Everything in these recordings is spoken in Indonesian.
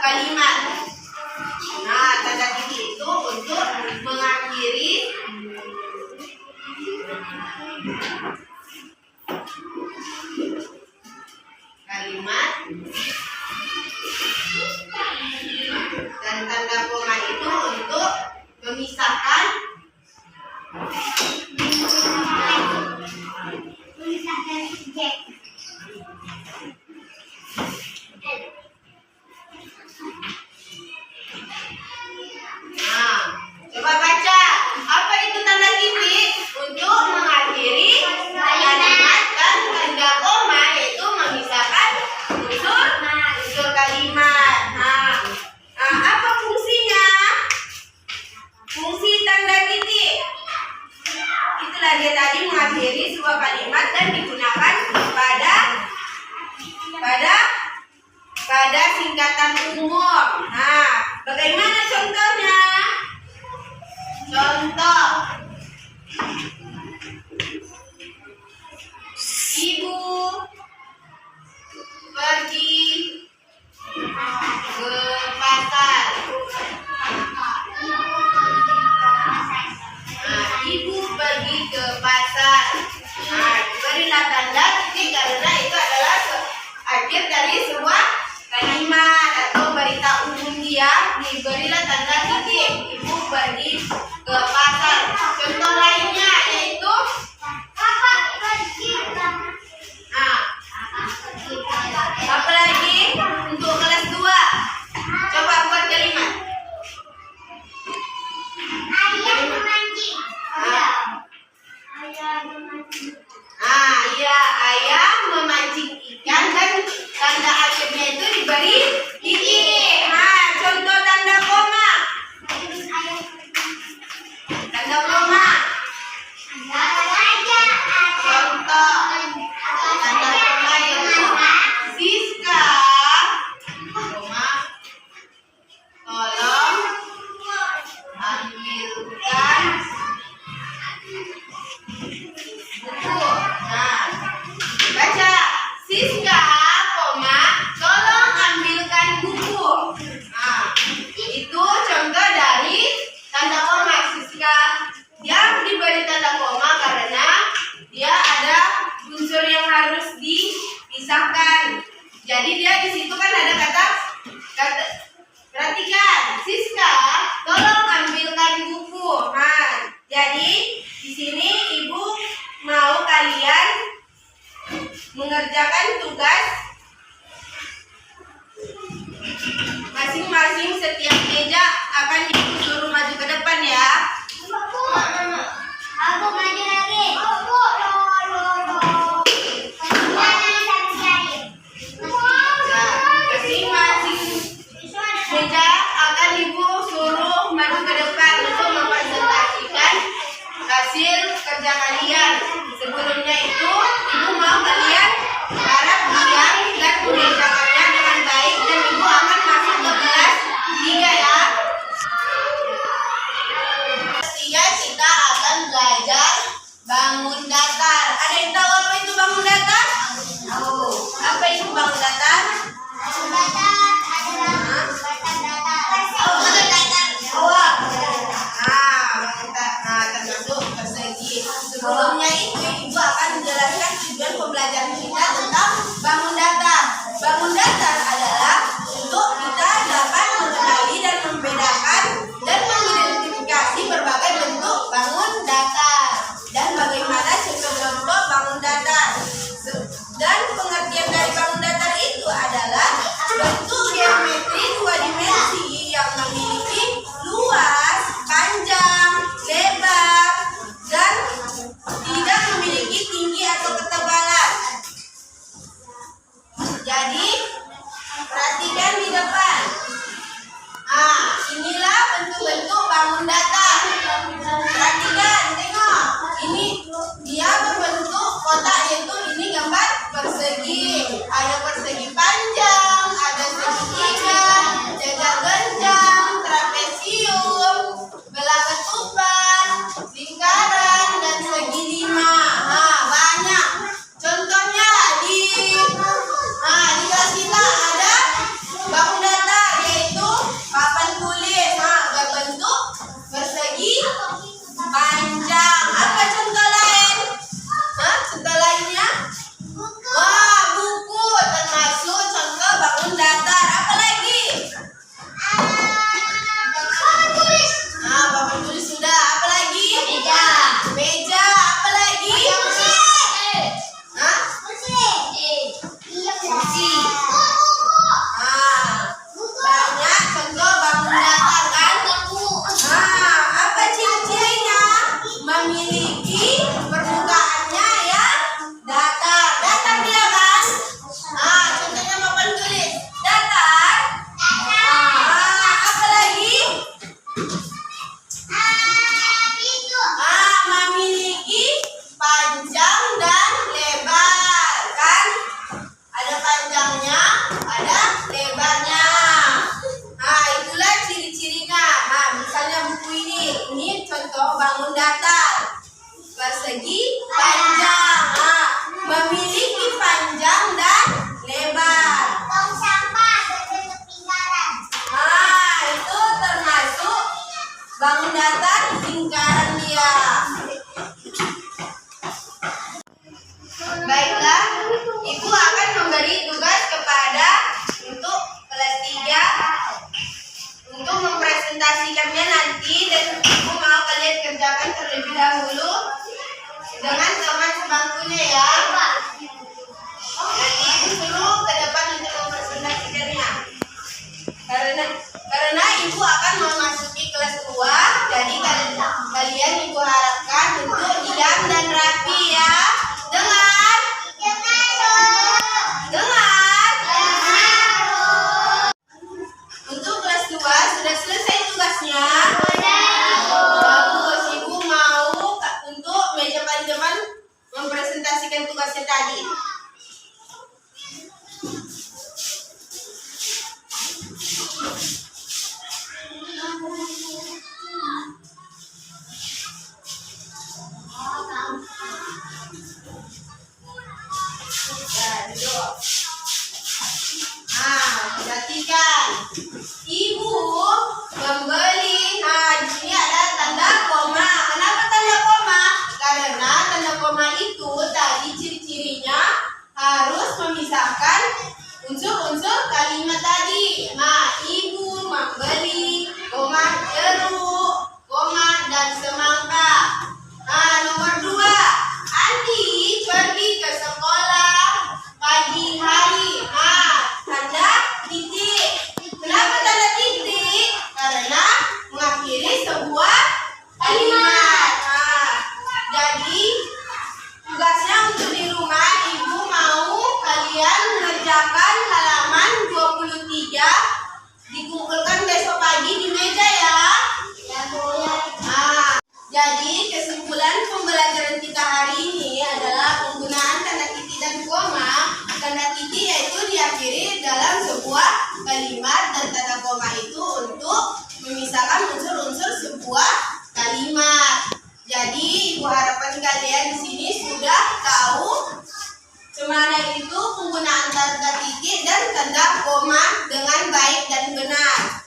kalimat. Nah, tanda titik itu untuk mengakhiri kalimat, dan tanda koma itu untuk memisahkan subjek. Nah, coba baca. Apa itu tanda titik? Untuk mengakhiri kalimat, dan tanda koma yaitu memisahkan unsur kalimat. Nah, apa fungsinya? Fungsi tanda titik itulah dia tadi, mengakhiri sebuah kalimat dan digunakan pada singkatan umum. Nah, bagaimana contohnya? Contoh, ibu pergi ke pasar. Nah, ibu pergi ke pasar. Nah, berilah tanda titik karena itu adalah akhir dari sebuah kalimat atau berita umum dia. Diberilah tanda titik. Ibu pergi ke pasar. Contoh lainnya yaitu apa lagi untuk kelas 2? Coba buat kalimat. Ayah memancing. Iya, ayah memancing ikan, dan tanda akhirnya itu diberi titik. Nah, contoh tanda koma. Tanda koma. Contoh tanda koma yaitu Siska, koma, tolong ambilkan buku. Nah, baca. Siska, koma, tolong ambilkan buku. Nah, itu contoh dari tanda koma. Siska yang diberi tanda koma karena dia ada unsur yang harus dipisahkan. Jadi dia di situ kan ada kata perhatikan, Siska, tolong ambilkan buku. Nah, jadi di sini ibu mau kalian mengerjakan tugas masing-masing. Setiap meja akan ibu suruh maju ke depan ya. Aku maju lagi. Nah, masing-masing meja akan ibu suruh maju ke depan untuk mempresentasikan hasil kerja kalian. Sebelumnya itu ibu mau kalian harap diam dan mengerjakannya dengan baik, dan ibu akan masuk ke kelas 3 ya. Kita akan belajar bangun datar. Ada yang tahu apa itu bangun datar? Tahu. Apa itu bangun datar? Bangun datar adalah bangun datar. Termasuk persegi. Sebelumnya itu ibu akan menjelaskan tujuan pembelajaran kita tentang bangun datar. Bangun datar adalah untuk kita dapat mengenali dan membedakan dan mengidentifikasi berbagai bentuk bangun datar dan bagaimana contoh-contoh bangun datar. Dan pengertian dari bangun datar itu adalah bentuk geometri 2 dimensi yang memiliki luas, panjang, lebar, dan tidak memiliki tinggi atau ketebalan. Jadi perhatikan di depan. Inilah bentuk-bentuk bangun datar. Perhatikan, tengok. Ini dia berbentuk kotak, yaitu ini gambar persegi. Ada persegi panjang, ada segitiga, jajar genjang, trapesium, belah ketupat, lingkaran, dan segi 5. Banyak. Contohnya di kelas duduk. Nah, perhatikan. Ibu membeli. Nah, di sini ada tanda koma. Kenapa tanda koma? Karena tanda koma itu tadi ciri-cirinya harus memisahkan unsur-unsur kalimat tadi. Nah, ibu membeli, koma jeruk, koma dan semangka. Nah, nomor 2. Andi pergi ke sekolah pagi hari. Nah, tanda titik. Kenapa tanda titik? Karena mengakhiri sebuah kalimat. Nah, jadi tugasnya untuk di rumah, ibu mau kalian mengerjakan halaman 23 dikumpulkan besok pagi di meja ya. Nah, jadi kesimpulan pembelajaran kita hari ini adalah penggunaan tanda titik dan koma. Tanda titik yaitu diakhiri dalam sebuah kalimat dan tanda koma itu untuk memisahkan unsur-unsur sebuah kalimat. Jadi ibu harapan kalian di sini sudah tahu semana itu penggunaan tanda titik dan tanda koma dengan baik dan benar.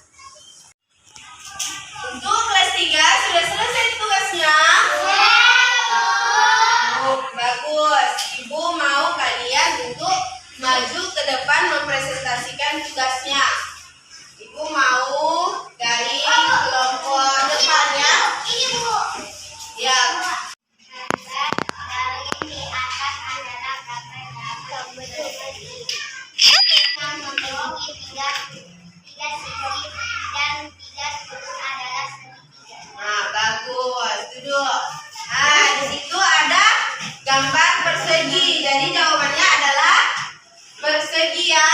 Untuk kelas 3 sudah selesai tugasnya? Oh, bagus. Ibu mau kalian untuk maju ke depan mempresentasikan tugasnya. Ibu mau dari kelompok depannya. Ini Bu. Ya. Kali ini akan adalah kata yang memiliki tiga sisi dan 3 sudut adalah segitiga. Nah, bagus. Duduk. Nah, di situ ada gambar persegi. Jadi jawabannya adalah persegi ya.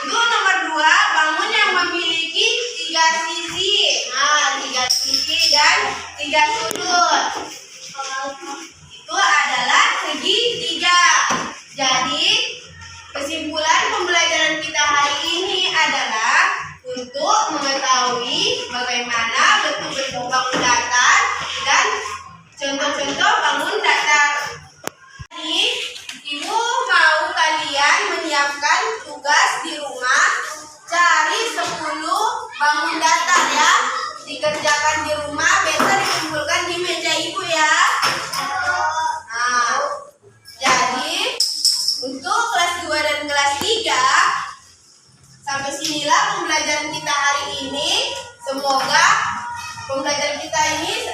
Untuk nomor 2, bangun yang memiliki 3 sisi. Nah, 3 sisi dan 3 sudut. Itu adalah segitiga. Jadi, kesimpulan pembelajaran kita hari ini adalah untuk mengetahui bagaimana bentuk-bentuk bangun datar dan contoh-contoh bangun datar. Jadi, ibu mau kalian menyiapkan tugas di rumah, cari 10 bangun datar ya. Dikerjakan di rumah, besok dikumpulkan di meja ibu ya. Nah, jadi untuk kelas 2 dan kelas 3 sampai sinilah pembelajaran kita hari ini. Semoga pembelajaran kita ini